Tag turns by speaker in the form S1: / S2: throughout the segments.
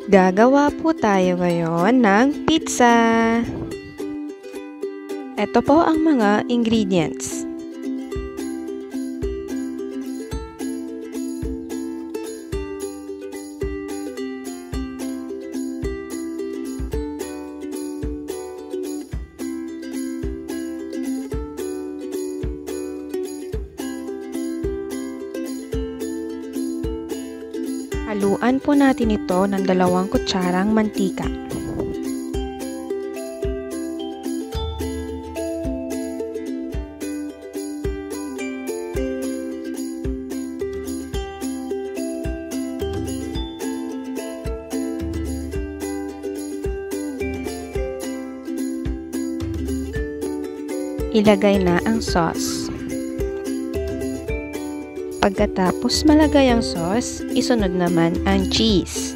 S1: Gagawa po tayo ngayon ng pizza. Ito po ang mga ingredients. Haluan po natin ito ng 2 kutsarang mantika. Ilagay na ang sauce. Pagkatapos malagay ang sauce, isunod naman ang cheese.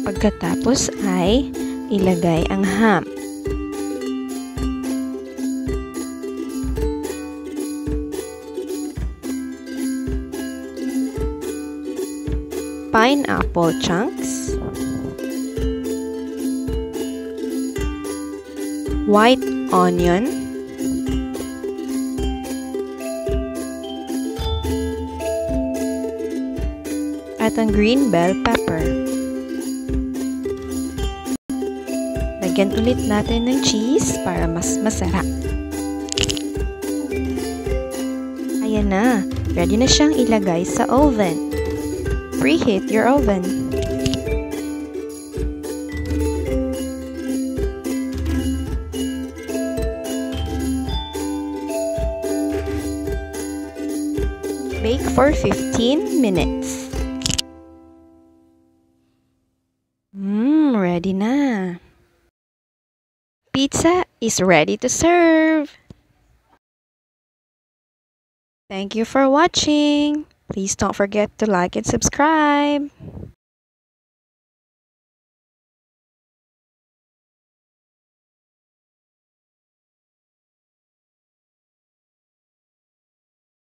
S1: Pagkatapos ay ilagay ang ham. Pineapple chunks. White onion, at ang green bell pepper. Lagyan ulit natin ng cheese para mas masarap. Ayan na, ready na siyang ilagay sa oven. Preheat your oven. Bake for 15 minutes. Ready na. Pizza is ready to serve. Thank you for watching. Please don't forget to like and subscribe.